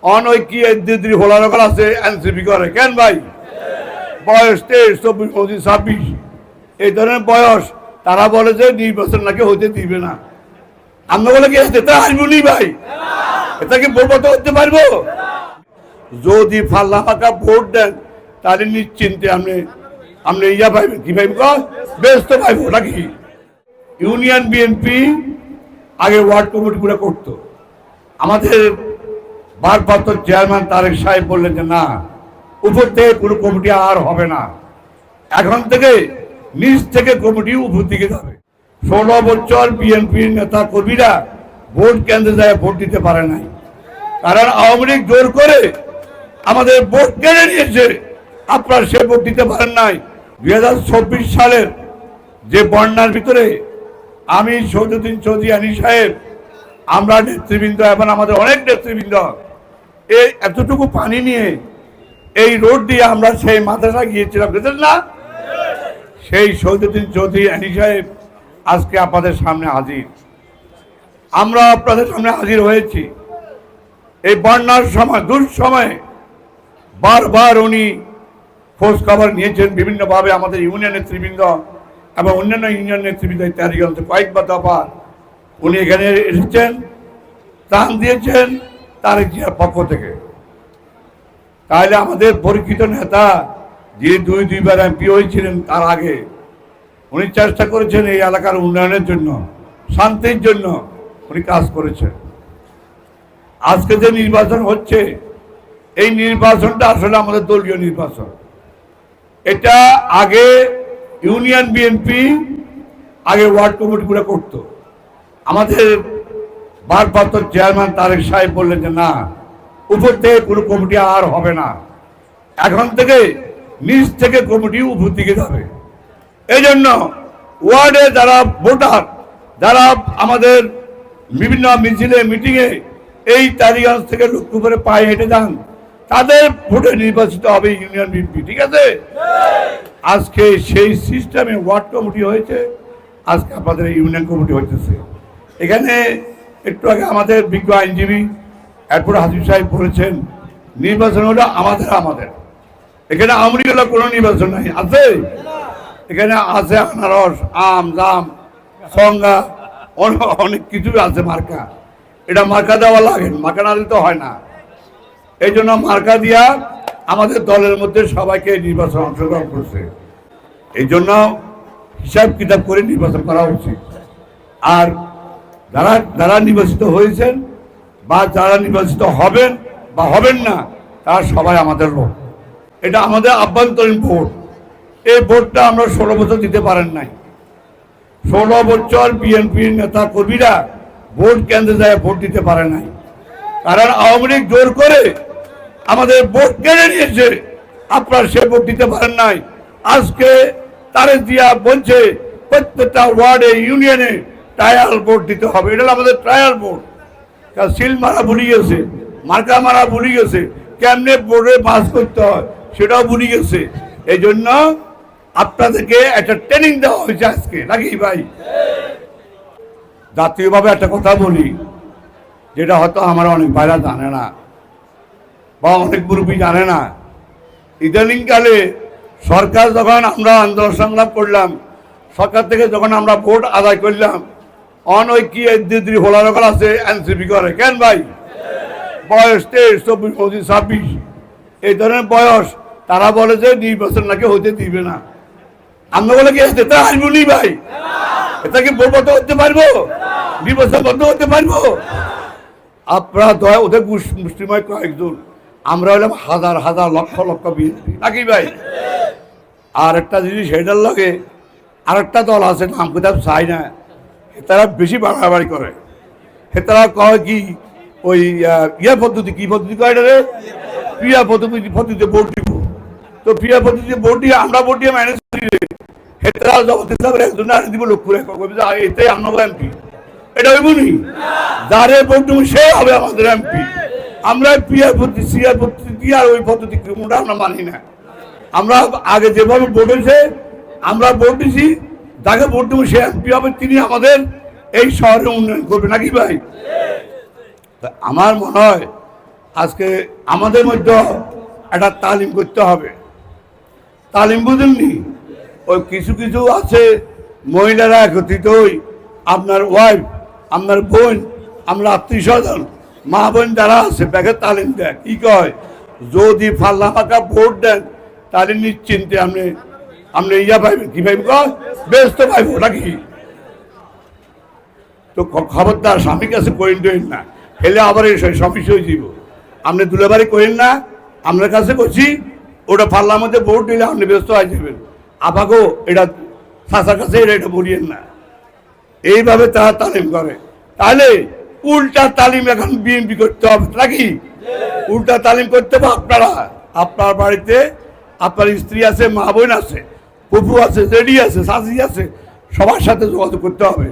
অনৈক্য দিদি হোলারকল আছে এনসিপি করে কেন ভাই? বয়স 23, 24, 25, 26 এই ধরনের বয়স। তারা বলে যে নির্বাচন নাকি হইতে দিবে না। আমরা বলে কি এটা আসবো নি ভাই? এটা কি ভোট করতে পারবো? যদি ফাল্লা ফাঁকা ভোট দেন তাহলে নিশ্চিন্তে আপনি ইয়া পাইবেন, কি পাইব ব্যস্ত পাইব নাকি? ইউনিয়ন বিএনপি আগে ওয়ার্ড কমিটিগুলো করতো। আমাদের ভারপ্রাপ্ত চেয়ারম্যান তারেক সাহেব বললেন যে না, উপর থেকে কোনো কমিটি আর হবে না, এখন থেকে নিচ থেকে কমিটি উপর দিকে যাবে। 16 বছর বিএনপির নেতা কর্মীরা ভোট কেন্দ্রে যায় ভোট দিতে পারে নাই, কারণ আওয়ামী লীগ জোর করে আমাদের ভোট কেড়ে নিয়েছে। আপনারা সে ভোট দিতে পারেন নাই। 2024 সালের যে বন্যার ভিতরে আমি শহীদুদ্দিন চৌধুরী আনি সাহেব, আমরা নেতৃবৃন্দ এবং আমাদের অনেক নেতৃবৃন্দ এই এতটুকু পানি নিয়ে এই রোড দিয়ে আমরা সেই মাদ্রাসা গিয়েছিলাম, বুঝলেন না? সেই শহীদুদ্দিন চৌধুরী আনি সাহেব আজকে আপনাদের সামনে হাজির। আমরা আপনাদের সামনে হাজির হয়েছি। এই বন্যার সময়, দুঃসময়ে বারবার উনি খোঁজ খবর নিয়েছেন বিভিন্নভাবে। আমাদের ইউনিয়ন নেতৃবৃন্দ এবং অন্যান্য ইউনিয়ন নেতৃবৃন্দ ইত্যাদি কয়েকবার দফা উনি এখানে এসেছেন, ত্রাণ দিয়েছেন তারেক জিয়ার পক্ষ থেকে। তাহলে আমাদের পরিচিত নেতা যে দুইবার এমপি হয়েছিলেন, তার আগে উনি চেষ্টা করেছেন এই এলাকার উন্নয়নের জন্য, শান্তির জন্য উনি কাজ করেছেন। আজকে যে নির্বাচন হচ্ছে, এই নির্বাচনটা আসলে আমাদের দলীয় নির্বাচন। এটা আগে ইউনিয়ন বিএনপি আগে ওয়ার্ড কমিটিগুলো করতো। আমাদের ভারপ্রাপ্ত চেয়ারম্যান তারেক সাহেব বললেন যে না, উপর থেকে কোনো কমিটি আর হবে না, এখন থেকে নিচ থেকে কমিটি উপর দিকে যাবে। এই জন্য ওয়ার্ডে যারা ভোটার, যারা আমাদের বিভিন্ন মিছিলে মিটিংয়ে এই তারিগঞ্জ থেকে লক্ষ্মীপুরে পায়ে হেঁটে যান, তাদের ভোটে নির্বাচিত হবে ইউনিয়ন বিএনপি। ঠিক আছে? আজকে সেই সিস্টেমে ওয়ার্ড কমিটি হয়েছে, আজকে আপনাদের ইউনিয়ন কমিটি হইতেছে। এখানে একটু আগে আমাদের বিজ্ঞ আইনজীবী এরপর হাজির সাহেব বলেছেন নির্বাচন হলো আমাদের। এখানে আওয়ামী লীগের কোনো নির্বাচন নাই, আছে? এখানে আছে আনারস, আম, জাম, সংজ্ঞা, অনেক কিছু আছে মার্কা। এটা মার্কা দেওয়া লাগে, মার্কা না দিলে তো হয় না। এই জন্য মার্কা দিয়া আমাদের দলের মধ্যে সবাইকে নির্বাচন অংশগ্রহণ করছে। এই জন্য হিসাব কিতাব করে নির্বাচন করা উচিত। আর যারা নির্বাচিত হয়েছেন বা যারা নির্বাচিত হবেন বা হবেন না, তারা সবাই আমাদের লোক। এটা আমাদের আভ্যন্তরীণ ভোট। এই ভোটটা আমরা 16 বছর দিতে পারেন নাই। 16 বছর বিএনপির নেতা কর্মীরা ভোট কেন্দ্রে যায় ভোট দিতে পারে নাই, কারণ আওয়ামী লীগ জোর করে আমাদের ভোট কেড়ে নিয়েছে। আপনারা সে ভোট দিতে পারেন নাই। আজকে তারেক জিয়া বলছে প্রত্যেকটা ওয়ার্ডে, ইউনিয়নে ট্রায়াল ভোট দিতে হবে। এটা আমাদের ট্রায়াল ভোট। সিল মারা ভুলে গেছে, মার্কা মারা ভুলে গেছে, কেমনে বোর্ডে পাস করতে হয় সেটাও ভুলে গেছে। এই জন্য আপনাদেরকে একটা ট্রেনিং দেওয়া হয়েছে আজকে, নাকি ভাই? জাতীয়ভাবে একটা কথা বলি, যেটা হয়তো আমার অনেক ভাইরা জানে না বা অনেক মুরব্বী জানে না। ইদানিংকালে সরকার যখন আমরা আন্দোলন সংগ্রাম করলাম, সরকার থেকে যখন আমরা ভোট আদায় করলাম, অনৈক্য দিদি হোলারকল আছে এনসিপি করে কেন ভাই? বয়স 23, 24, 25, 26 এই ধরনের বয়স। তারা বলে যে নির্বাচন নাকি হইতে দিবে না। আমরা বলে কি এটা আসবো নি ভাই? এটা কি ভোট বন্ধ করতে পারবো? নির্বাচন বন্ধ করতে পারবো? আপনারা দয়া, ওদের মুসলিমায় কয়েকজন, আমরা হলাম হাজার হাজার লক্ষ লক্ষ বিএনপি, নাকি ভাই? আর একটা জিনিস সেটার লাগে আরেকটা দল আছে, নাম কোথাও চাই না, তারা বেশি বাড়াবাড়ি করে। তারা কয় কি ওই ইয়া পদ্ধতি, কি পদ্ধতি কয় রে, ক্রিয়া পদ্ধতিতে ভোট দিব। তো ক্রিয়া পদ্ধতিতে ভোট দিয়ে আমরা ভোট দিয়ে ম্যানেজ করি। তারা জবাব একজন দিব লক্ষ্য এটাই আমরা এমপি। এটা হইব নি? যারে ভোট দেবো সে হবে আমাদের এমপি। আমরা ক্রিয়া পদ্ধতি, ক্রিয়া পদ্ধতি আর ওই পদ্ধতি কোনটা আমরা মানি না। আমরা আগে যেভাবে ভোট হয়েছে আমরা ভোট দিছি, যাকে ভোট দেবো সে এমপি হবে, তিনি আমাদের এই শহরে উন্নয়ন করবে, নাকি ভাই? আমার মনে হয় আজকে আমাদের মধ্যে একটা তালিম করতে হবে। তালিম বুঝেননি? ওই কিছু কিছু আছে মহিলারা একত্রিত হই, আপনার ওয়াইফ, আপনার বোন, আমরা আত্মীয় স্বজন, মা বোন যারা আছে ব্যাগে তালিম দেয়। কি কয়, যদি ফাল্লা ফাঁকা ভোট দেন তাহলে নিশ্চিন্তে আপনি আপনি ইয়া পাইবেন। কি পাইব? ব্যস্ত পাইব নাকি? তো খবরদার স্বামীর কাছে কইন টইন না, হেলে আবার এই সমস্যা হয়ে যাব। আপনি দুলাবাড়ি কইন না, আপনার কাছে কইছি ওটা ফাল্লার মধ্যে ভোট দিলে আপনি ব্যস্ত হয়ে যাবেন। আপাকেও এটা চাচার কাছে এটা বলিয়েন না। এইভাবে তারা তালিম করে। তাহলে উল্টা তালিম এখন বিএনপি করতে হবে নাকি? উল্টা তালিম করতে হবে আপনারা। আপনার বাড়িতে আপনার স্ত্রী আছে, মা বোন আছে, ফুফু আছে, জেডি আছে, শাশি আছে, সবার সাথে যোগাযোগ করতে হবে।